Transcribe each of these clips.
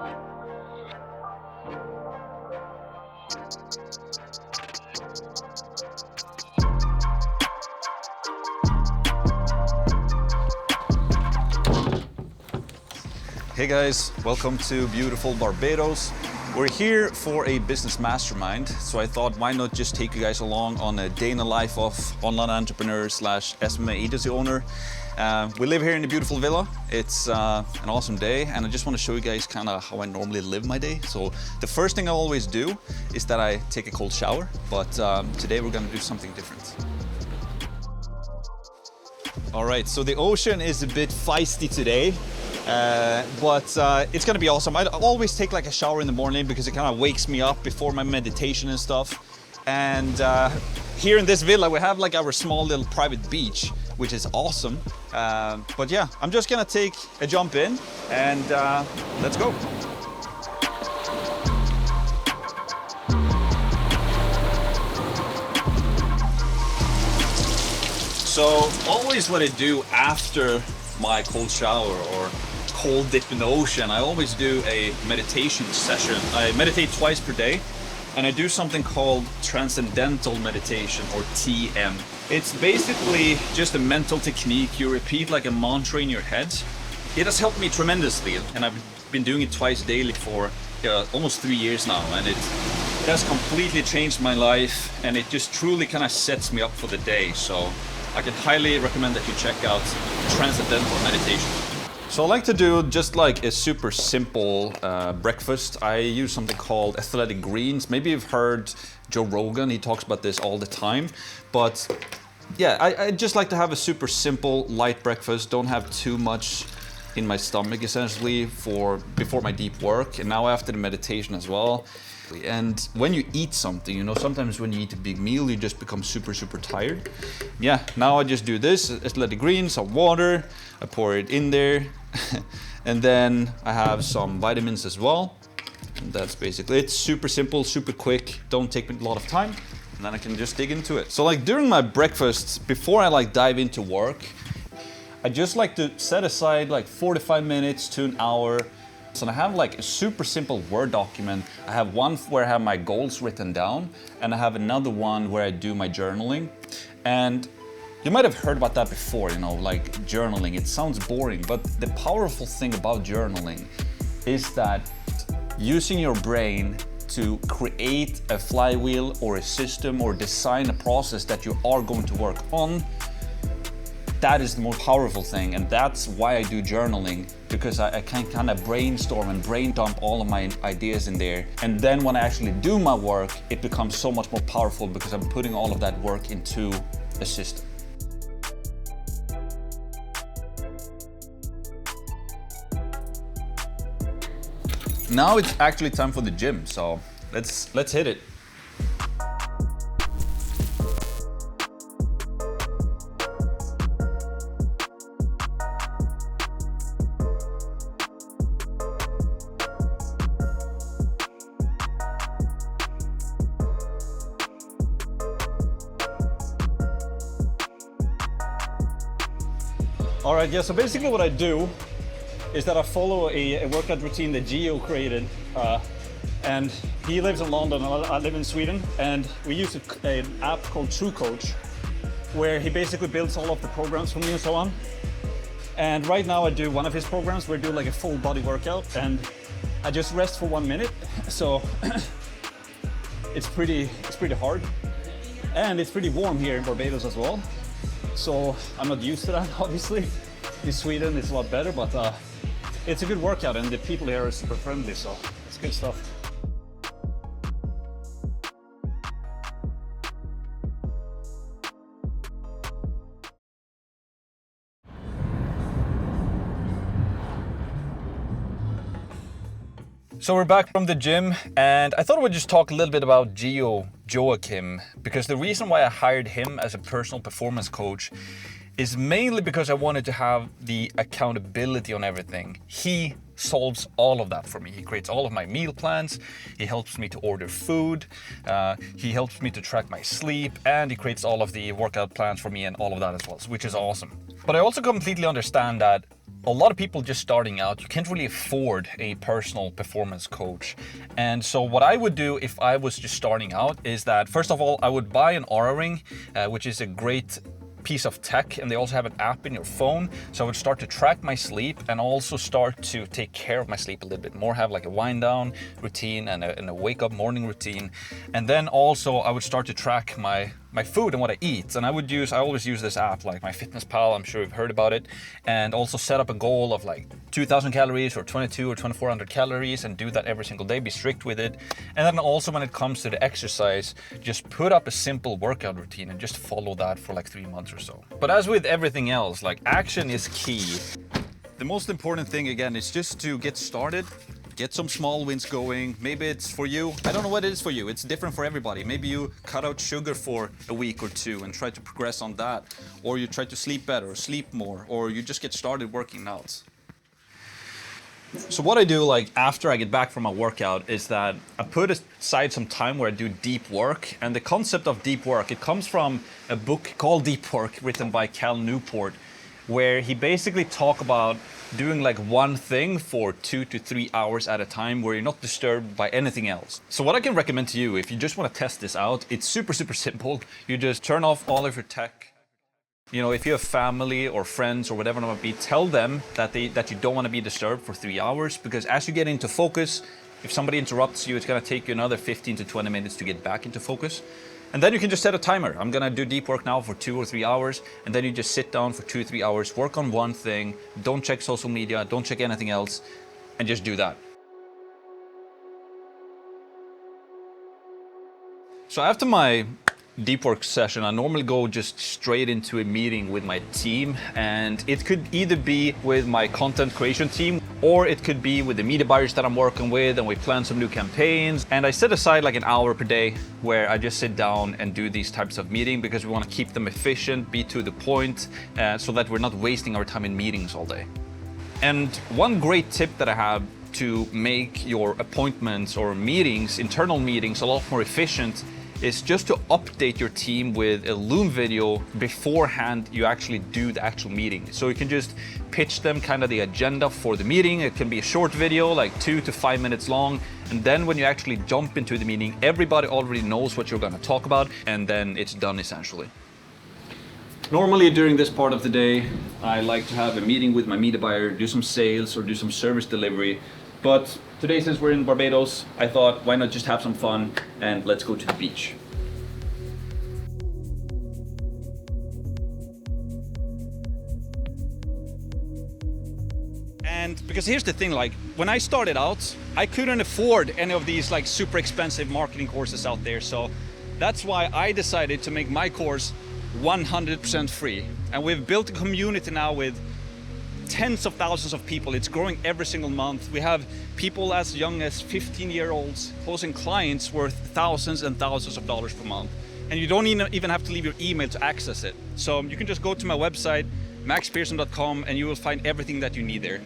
Hey guys, welcome to beautiful Barbados. We're here for a business mastermind, so I thought why not just take you guys along on a day in the life of online entrepreneur slash SMA agency owner. We live here in a beautiful villa. It's an awesome day, and I just want to show you guys kind of how I normally live my day. So the first thing I always do is that I take a cold shower, but today we're going to do something different. All right, so the ocean is a bit feisty today. But it's gonna be awesome. I always take like a shower in the morning because it kind of wakes me up before my meditation and stuff. And here in this villa we have like our small little private beach, which is awesome. But yeah, I'm just gonna take a jump in and let's go. So always what I do after my cold shower or cold dip in the ocean, I always do a meditation session. I meditate twice per day, and I do something called transcendental meditation, or TM. It's basically just a mental technique. You repeat like a mantra in your head. It has helped me tremendously, and I've been doing it twice daily for almost 3 years now, and it has completely changed my life, and it just truly kind of sets me up for the day. So I can highly recommend that you check out transcendental meditation. So I like to do just like a super simple breakfast. I use something called athletic greens. Maybe you've heard Joe Rogan, he talks about this all the time. But yeah, I just like to have a super simple, light breakfast. Don't have too much in my stomach essentially before my deep work, and now after the meditation as well. And when you eat something, you know, sometimes when you eat a big meal, you just become super tired. Yeah, now I just do this, athletic greens, some water, I pour it in there, and then I have some vitamins as well. And that's basically it. Super simple, super quick, don't take a lot of time, and then I can just dig into it. So like during my breakfast, before I like dive into work, I just like to set aside like 45 minutes to an hour. So I have like a super simple Word document. I have one where I have my goals written down, and I have another one where I do my journaling. And you might have heard about that before, you know, like journaling. It sounds boring, but the powerful thing about journaling is that using your brain to create a flywheel or a system or design a process that you are going to work on, that is the most powerful thing, and that's why I do journaling, because I can kind of brainstorm and brain dump all of my ideas in there. And then when I actually do my work, it becomes so much more powerful because I'm putting all of that work into a system. Now it's actually time for the gym, so let's hit it. All right, yeah, so basically what I do is that I follow a workout routine that Gio created, and he lives in London, I live in Sweden, and we use an app called True Coach, where he basically builds all of the programs for me and so on. And right now I do one of his programs where I do like a full body workout, and I just rest for 1 minute, so it's pretty hard. And it's pretty warm here in Barbados as well. So I'm not used to that, obviously. In Sweden it's a lot better, but it's a good workout, and the people here are super friendly, so it's good stuff. So we're back from the gym, and I thought I would just talk a little bit about Joachim, because the reason why I hired him as a personal performance coach is mainly because I wanted to have the accountability on everything. He solves all of that for me. He creates all of my meal plans. He helps me to order food. He helps me to track my sleep, and he creates all of the workout plans for me and all of that as well, which is awesome. But I also completely understand that a lot of people just starting out, you can't really afford a personal performance coach. And so what I would do if I was just starting out is that, first of all, I would buy an Aura Ring, which is a great piece of tech, and they also have an app in your phone. So I would start to track my sleep and also start to take care of my sleep a little bit more, have like a wind down routine and a wake up morning routine. And then also I would start to track my food and what I eat. And I always use this app like MyFitnessPal, I'm sure you've heard about it, and also set up a goal of like 2,000 calories or 22 or 2,400 calories and do that every single day, be strict with it. And then also when it comes to the exercise, just put up a simple workout routine and just follow that for like 3 months or so. But as with everything else, like action is key. The most important thing again is just to get started. Get some small wins going. Maybe it's for you. I don't know what it is for you. It's different for everybody. Maybe you cut out sugar for a week or two and try to progress on that. Or you try to sleep better or sleep more. Or you just get started working out. So what I do like after I get back from my workout is that I put aside some time where I do deep work. And the concept of deep work, it comes from a book called Deep Work written by Cal Newport, where he basically talk about doing like one thing for 2 to 3 hours at a time where you're not disturbed by anything else. So what I can recommend to you, if you just want to test this out, it's super simple. You just turn off all of your tech. You know, if you have family or friends or whatever it might be, tell them that you don't want to be disturbed for 3 hours, because as you get into focus, if somebody interrupts you, it's going to take you another 15 to 20 minutes to get back into focus. And then you can just set a timer. I'm gonna do deep work now for 2 or 3 hours, and then you just sit down for 2 or 3 hours, work on one thing, don't check social media, don't check anything else, and just do that. So after my deep work session, I normally go just straight into a meeting with my team, and it could either be with my content creation team, or it could be with the media buyers that I'm working with, and we plan some new campaigns. And I set aside like an hour per day where I just sit down and do these types of meetings, because we want to keep them efficient, be to the point, so that we're not wasting our time in meetings all day. And one great tip that I have to make your appointments or meetings, internal meetings, a lot more efficient is just to update your team with a Loom video beforehand you actually do the actual meeting. So you can just pitch them kind of the agenda for the meeting. It can be a short video, like 2 to 5 minutes long. And then when you actually jump into the meeting, everybody already knows what you're gonna talk about, and then it's done essentially. Normally during this part of the day, I like to have a meeting with my media buyer, do some sales or do some service delivery. But today, since we're in Barbados, I thought, why not just have some fun and let's go to the beach. And because here's the thing, like when I started out, I couldn't afford any of these like super expensive marketing courses out there. So that's why I decided to make my course 100% free. And we've built a community now with tens of thousands of people. It's growing every single month. We have people as young as 15-year-olds closing clients worth thousands and thousands of dollars per month. And you don't even have to leave your email to access it. So you can just go to my website, maxpearson.com, and you will find everything that you need there.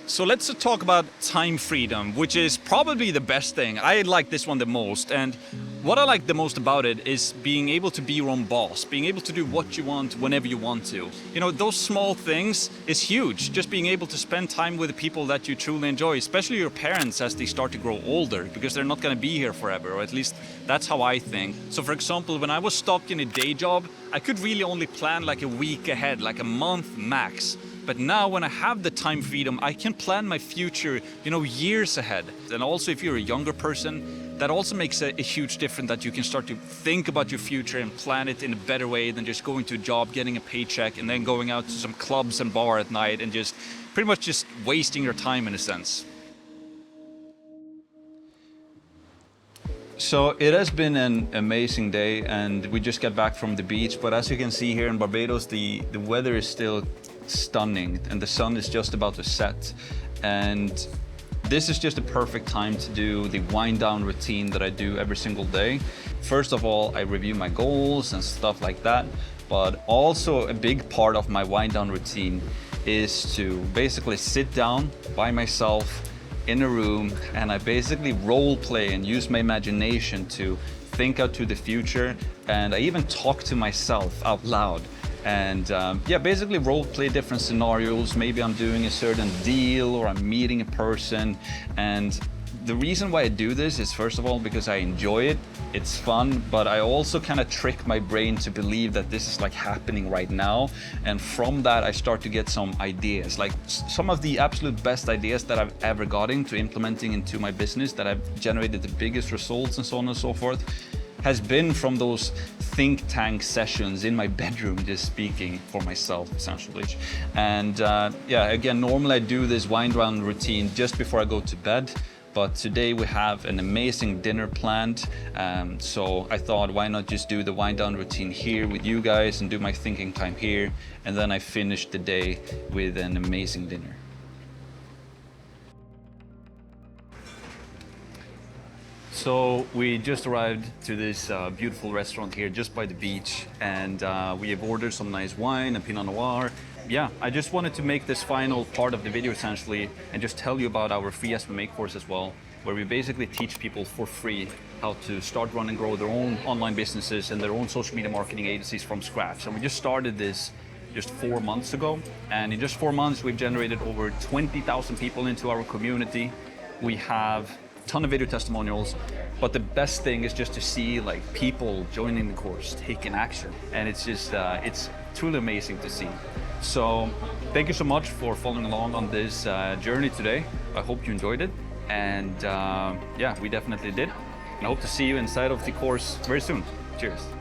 So let's talk about time freedom, which is probably the best thing. I like this one the most. And what I like the most about it is being able to be your own boss, being able to do what you want whenever you want to. You know, those small things is huge. Just being able to spend time with the people that you truly enjoy, especially your parents as they start to grow older, because they're not going to be here forever, or at least that's how I think. So for example, when I was stuck in a day job, I could really only plan like a week ahead, like a month max. But now when I have the time freedom, I can plan my future, you know, years ahead. And also if you're a younger person, that also makes a huge difference, that you can start to think about your future and plan it in a better way than just going to a job, getting a paycheck, and then going out to some clubs and bar at night and just pretty much just wasting your time in a sense. So it has been an amazing day, and we just got back from the beach. But as you can see here in Barbados, the weather is still stunning and the sun is just about to set. And this is just a perfect time to do the wind down routine that I do every single day. First of all, I review my goals and stuff like that. But also a big part of my wind down routine is to basically sit down by myself in a room, and I basically role play and use my imagination to think out to the future, and I even talk to myself out loud. And basically role play different scenarios. Maybe I'm doing a certain deal or I'm meeting a person. And the reason why I do this is, first of all, because I enjoy it. It's fun, but I also kind of trick my brain to believe that this is like happening right now. And from that, I start to get some ideas, like some of the absolute best ideas that I've ever gotten to implementing into my business, that I've generated the biggest results and so on and so forth, has been from those think tank sessions in my bedroom, just speaking for myself, essentially. And again, normally I do this wind down routine just before I go to bed. But today we have an amazing dinner planned. So I thought, why not just do the wind down routine here with you guys and do my thinking time here. And then I finish the day with an amazing dinner. So we just arrived to this beautiful restaurant here just by the beach, and we have ordered some nice wine and Pinot Noir. Yeah, I just wanted to make this final part of the video essentially and just tell you about our free SMMA course as well, where we basically teach people for free how to start, run and grow their own online businesses and their own social media marketing agencies from scratch. And we just started this just 4 months ago, and in just 4 months we've generated over 20,000 people into our community. We have ton of video testimonials, but the best thing is just to see like people joining the course, taking action, and it's just it's truly amazing to see. So thank you so much for following along on this journey today. I hope you enjoyed it, and we definitely did, and I hope to see you inside of the course very soon. Cheers.